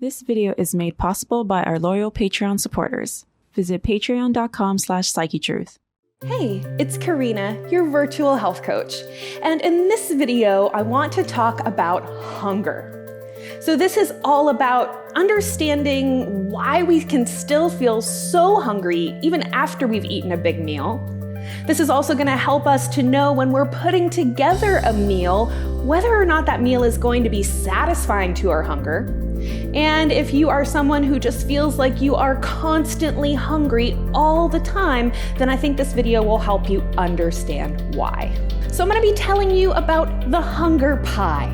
This video is made possible by our loyal Patreon supporters. Visit patreon.com/PsycheTruth. Hey, it's Corrina, your virtual health coach. And in this video, I want to talk about hunger. So this is all about understanding why we can still feel so hungry even after we've eaten a big meal. This is also going to help us to know when we're putting together a meal, whether or not that meal is going to be satisfying to our hunger. And if you are someone who just feels like you are constantly hungry all the time, then I think this video will help you understand why. So I'm going to be telling you about the hunger pie.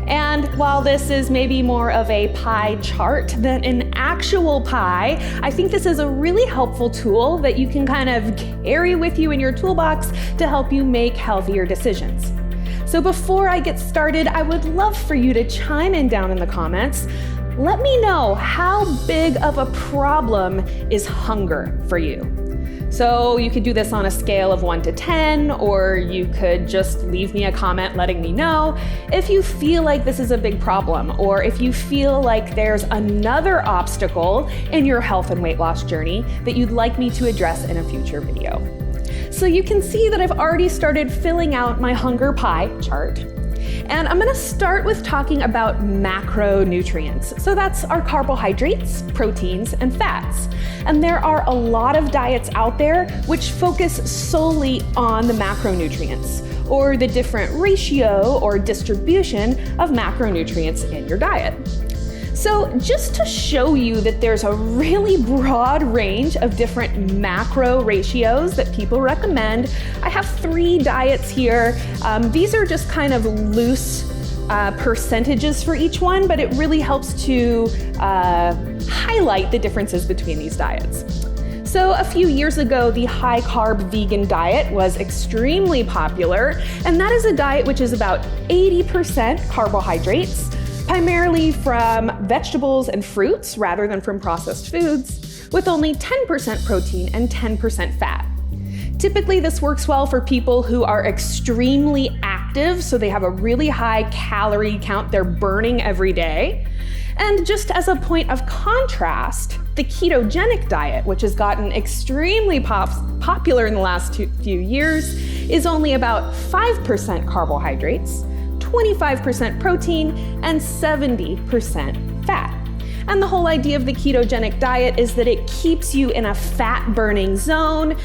And while this is maybe more of a pie chart than an actual pie, I think this is a really helpful tool that you can kind of carry with you in your toolbox to help you make healthier decisions. So before I get started, I would love for you to chime in down in the comments. Let me know, how big of a problem is hunger for you? So you could do this on a scale of 1 to 10, or you could just leave me a comment letting me know if you feel like this is a big problem, or if you feel like there's another obstacle in your health and weight loss journey that you'd like me to address in a future video. So you can see that I've already started filling out my hunger pie chart. And I'm gonna start with talking about macronutrients. So that's our carbohydrates, proteins, and fats. And there are a lot of diets out there which focus solely on the macronutrients, or the different ratio or distribution of macronutrients in your diet. So just to show you that there's a really broad range of different macro ratios that people recommend, I have 3 diets here. These are just kind of loose percentages for each one, but it really helps to highlight the differences between these diets. So a few years ago, the high-carb vegan diet was extremely popular, and that is a diet which is about 80% carbohydrates, primarily from vegetables and fruits rather than from processed foods, with only 10% protein and 10% fat. Typically, this works well for people who are extremely active, so they have a really high calorie count they're burning every day. And just as a point of contrast, the ketogenic diet, which has gotten extremely popular in the last few years, is only about 5% carbohydrates, 25% protein, and 70% fat. And the whole idea of the ketogenic diet is that it keeps you in a fat-burning zone.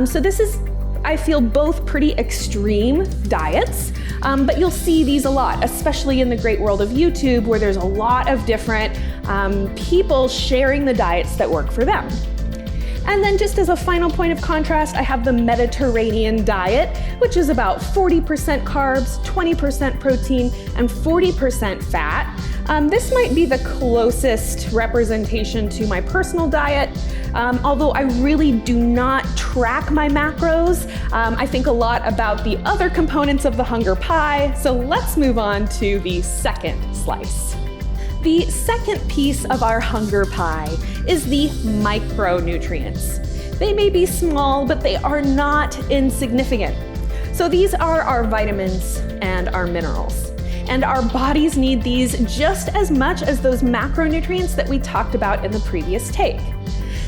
So this is, I feel, both pretty extreme diets, but you'll see these a lot, especially in the great world of YouTube, where there's a lot of different people sharing the diets that work for them. And then just as a final point of contrast, I have the Mediterranean diet, which is about 40% carbs, 20% protein, and 40% fat. This might be the closest representation to my personal diet, although I really do not track my macros. I think a lot about the other components of the hunger pie, so let's move on to the second slice. The second piece of our hunger pie is the micronutrients. They may be small, but they are not insignificant. So these are our vitamins and our minerals. And our bodies need these just as much as those macronutrients that we talked about in the previous take.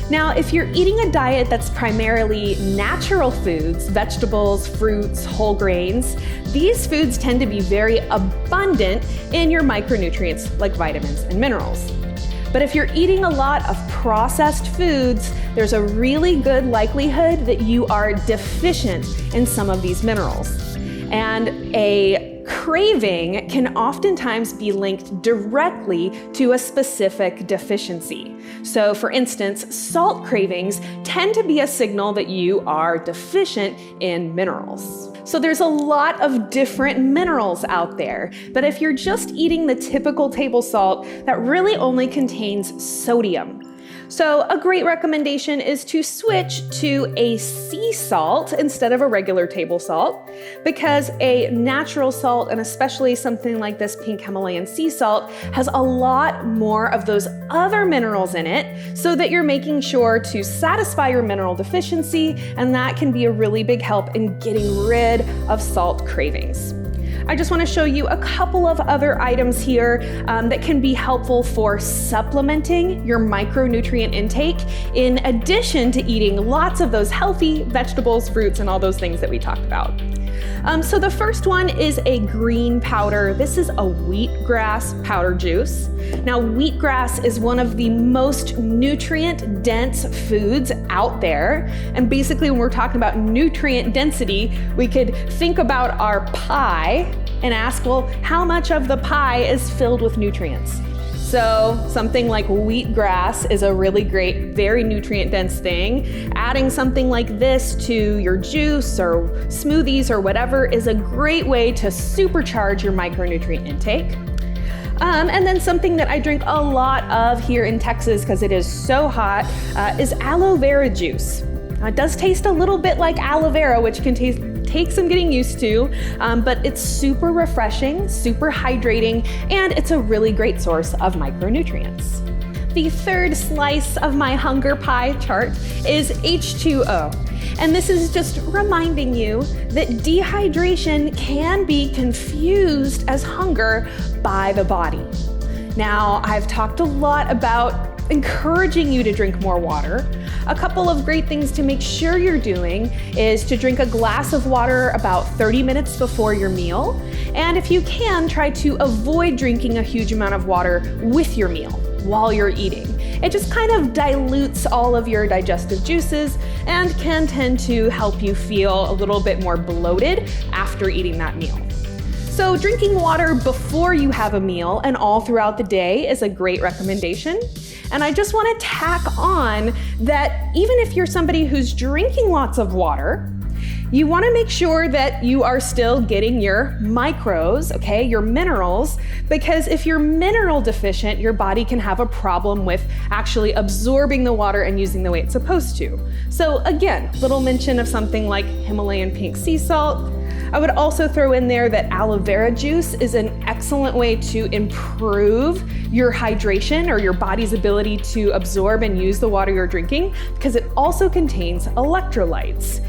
Now, if you're eating a diet that's primarily natural foods, vegetables, fruits, whole grains, these foods tend to be very abundant in your micronutrients like vitamins and minerals. But if you're eating a lot of processed foods, there's a really good likelihood that you are deficient in some of these minerals. And a craving can oftentimes be linked directly to a specific deficiency. So for instance, salt cravings tend to be a signal that you are deficient in minerals. So there's a lot of different minerals out there, but if you're just eating the typical table salt, that really only contains sodium. So a great recommendation is to switch to a sea salt instead of a regular table salt, because a natural salt, and especially something like this pink Himalayan sea salt, has a lot more of those other minerals in it, so that you're making sure to satisfy your mineral deficiency, and that can be a really big help in getting rid of salt cravings. I just want to show you a couple of other items here that can be helpful for supplementing your micronutrient intake in addition to eating lots of those healthy vegetables, fruits, and all those things that we talked about. So the first one is a green powder. This is a wheatgrass powder juice. Now, wheatgrass is one of the most nutrient-dense foods out there. And basically, when we're talking about nutrient density, we could think about our pie and ask, well, how much of the pie is filled with nutrients? So something like wheatgrass is a really great, very nutrient-dense thing. Adding something like this to your juice or smoothies or whatever is a great way to supercharge your micronutrient intake. And then something that I drink a lot of here in Texas because it is so hot is aloe vera juice. It does taste a little bit like aloe vera, which can take some getting used to, but it's super refreshing, super hydrating, and it's a really great source of micronutrients. The third slice of my hunger pie chart is H2O. And this is just reminding you that dehydration can be confused as hunger by the body. Now, I've talked a lot about encouraging you to drink more water. A couple of great things to make sure you're doing is to drink a glass of water about 30 minutes before your meal. And if you can, try to avoid drinking a huge amount of water with your meal while you're eating. It just kind of dilutes all of your digestive juices and can tend to help you feel a little bit more bloated after eating that meal. So drinking water before you have a meal and all throughout the day is a great recommendation. And I just want to tack on that even if you're somebody who's drinking lots of water, you want to make sure that you are still getting your micros, okay, your minerals, because if you're mineral deficient, your body can have a problem with actually absorbing the water and using the way it's supposed to. So again, little mention of something like Himalayan pink sea salt. I would also throw in there that aloe vera juice is an excellent way to improve your hydration or your body's ability to absorb and use the water you're drinking because it also contains electrolytes.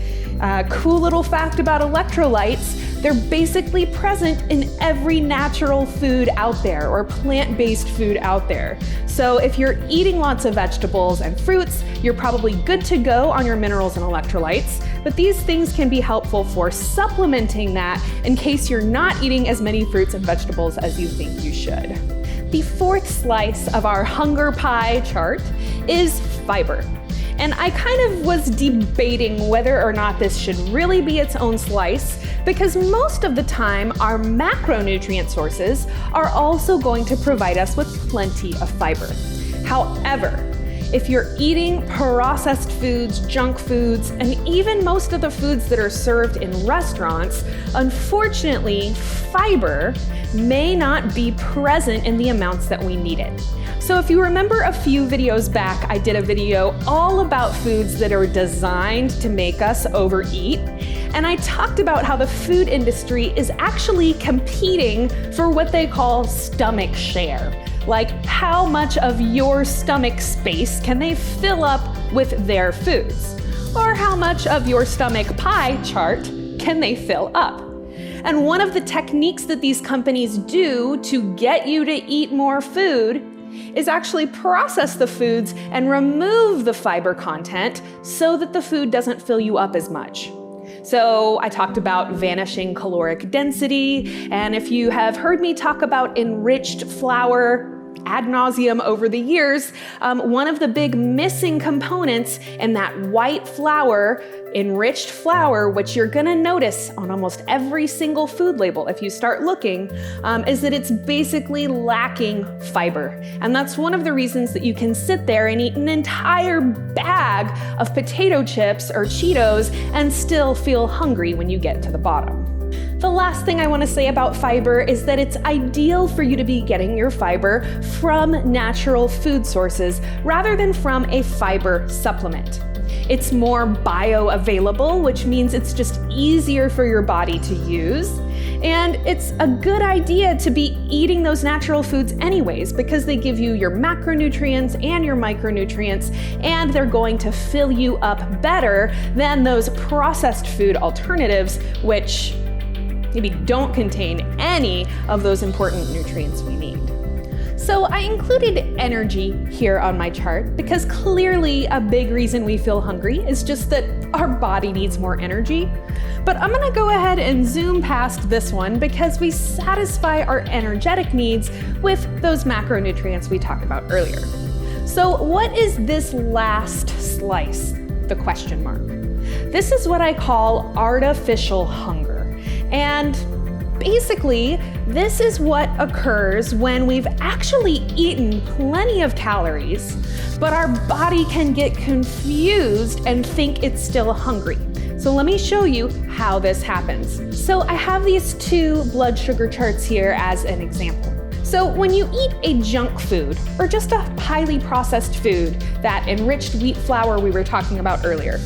Cool little fact about electrolytes, they're basically present in every natural food out there or plant-based food out there. So if you're eating lots of vegetables and fruits, you're probably good to go on your minerals and electrolytes, but these things can be helpful for supplementing that in case you're not eating as many fruits and vegetables as you think you should. The fourth slice of our hunger pie chart is fiber. And I kind of was debating whether or not this should really be its own slice because most of the time our macronutrient sources are also going to provide us with plenty of fiber. However, if you're eating processed foods, junk foods, and even most of the foods that are served in restaurants, unfortunately, fiber may not be present in the amounts that we need it. So if you remember a few videos back, I did a video all about foods that are designed to make us overeat. And I talked about how the food industry is actually competing for what they call stomach share. Like how much of your stomach space can they fill up with their foods? Or how much of your stomach pie chart can they fill up? And one of the techniques that these companies do to get you to eat more food is actually process the foods and remove the fiber content so that the food doesn't fill you up as much. So I talked about vanishing caloric density, and if you have heard me talk about enriched flour ad nauseum over the years, one of the big missing components in that white flour, enriched flour, which you're gonna notice on almost every single food label if you start looking, is that it's basically lacking fiber. And that's one of the reasons that you can sit there and eat an entire bag of potato chips or Cheetos and still feel hungry when you get to the bottom. The last thing I want to say about fiber is that it's ideal for you to be getting your fiber from natural food sources rather than from a fiber supplement. It's more bioavailable, which means it's just easier for your body to use. And it's a good idea to be eating those natural foods anyways, because they give you your macronutrients and your micronutrients, and they're going to fill you up better than those processed food alternatives, which maybe don't contain any of those important nutrients we need. So I included energy here on my chart because clearly a big reason we feel hungry is just that our body needs more energy. But I'm gonna go ahead and zoom past this one because we satisfy our energetic needs with those macronutrients we talked about earlier. So what is this last slice? The question mark. This is what I call artificial hunger. And basically, this is what occurs when we've actually eaten plenty of calories, but our body can get confused and think it's still hungry. So let me show you how this happens. So I have these two blood sugar charts here as an example. So when you eat a junk food or just a highly processed food, that enriched wheat flour we were talking about earlier,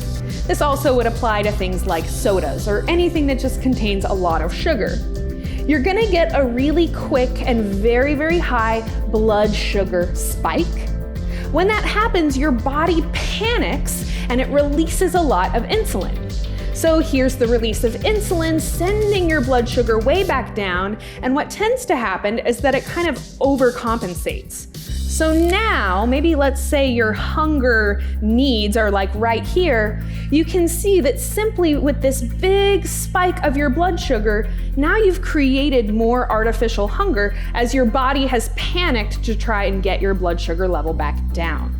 this also would apply to things like sodas or anything that just contains a lot of sugar. You're gonna get a really quick and very, very high blood sugar spike. When that happens, your body panics and it releases a lot of insulin. So here's the release of insulin, sending your blood sugar way back down, and what tends to happen is that it kind of overcompensates. So now, maybe let's say your hunger needs are like right here, you can see that simply with this big spike of your blood sugar, now you've created more artificial hunger as your body has panicked to try and get your blood sugar level back down.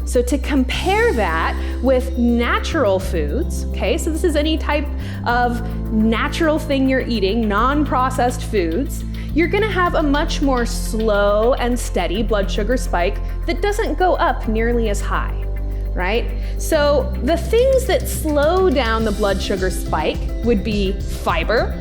So to compare that with natural foods, okay, so this is any type of natural thing you're eating, non-processed foods, you're gonna have a much more slow and steady blood sugar spike that doesn't go up nearly as high, right? So the things that slow down the blood sugar spike would be fiber,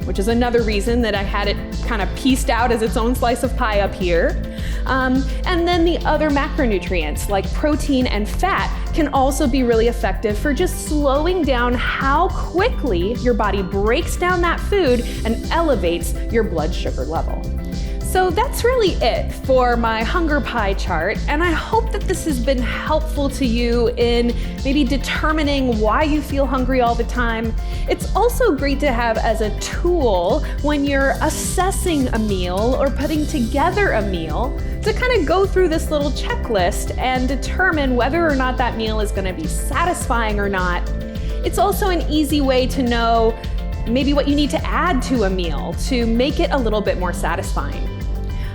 which is another reason that I had it kind of pieced out as its own slice of pie up here. And then the other macronutrients like protein and fat can also be really effective for just slowing down how quickly your body breaks down that food and elevates your blood sugar level. So that's really it for my hunger pie chart, and I hope that this has been helpful to you in maybe determining why you feel hungry all the time. It's also great to have as a tool when you're assessing a meal or putting together a meal to kind of go through this little checklist and determine whether or not that meal is going to be satisfying or not. It's also an easy way to know maybe what you need to add to a meal to make it a little bit more satisfying.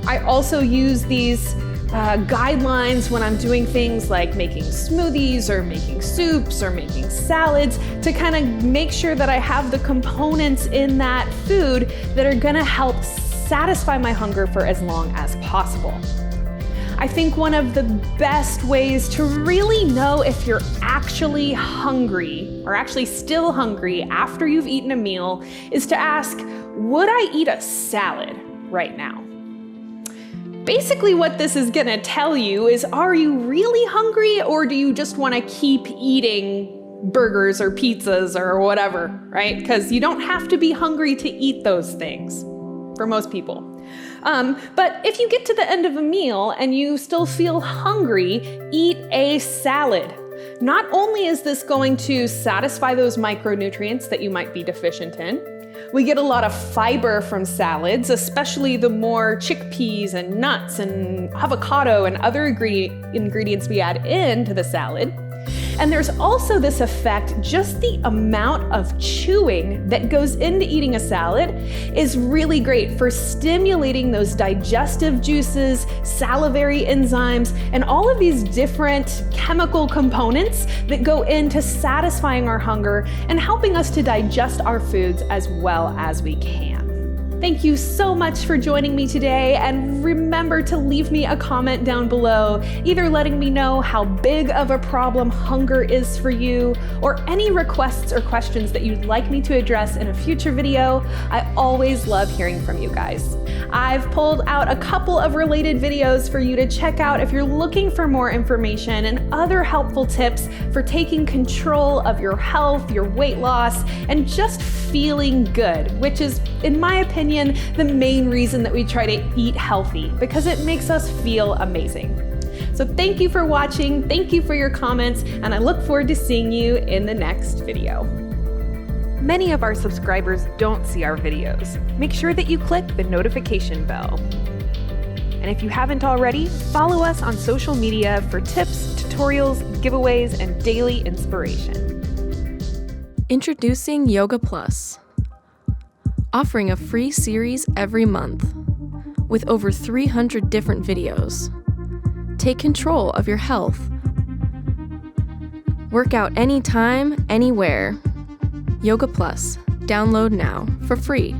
I also use these guidelines when I'm doing things like making smoothies or making soups or making salads to kind of make sure that I have the components in that food that are gonna help satisfy my hunger for as long as possible. I think one of the best ways to really know if you're actually hungry or actually still hungry after you've eaten a meal is to ask, would I eat a salad right now? Basically what this is gonna tell you is, are you really hungry or do you just wanna keep eating burgers or pizzas or whatever, right? Because you don't have to be hungry to eat those things for most people. But if you get to the end of a meal and you still feel hungry, eat a salad. Not only is this going to satisfy those micronutrients that you might be deficient in, we get a lot of fiber from salads, especially the more chickpeas and nuts and avocado and other ingredients we add into the salad. And there's also this effect, just the amount of chewing that goes into eating a salad is really great for stimulating those digestive juices, salivary enzymes, and all of these different chemical components that go into satisfying our hunger and helping us to digest our foods as well as we can. Thank you so much for joining me today, and remember to leave me a comment down below, either letting me know how big of a problem hunger is for you, or any requests or questions that you'd like me to address in a future video. I always love hearing from you guys. I've pulled out a couple of related videos for you to check out if you're looking for more information and other helpful tips for taking control of your health, your weight loss, and just feeling good, which is, in my opinion, the main reason that we try to eat healthy, because it makes us feel amazing. So thank you for watching, thank you for your comments, and I look forward to seeing you in the next video. many of our subscribers don't see our videos. Make sure that you click the notification bell. And if you haven't already, follow us on social media for tips, tutorials, giveaways, and daily inspiration. Introducing Yoga Plus, offering a free series every month with over 300 different videos. Take control of your health. Work out anytime, anywhere. Yoga Plus. Download now for free.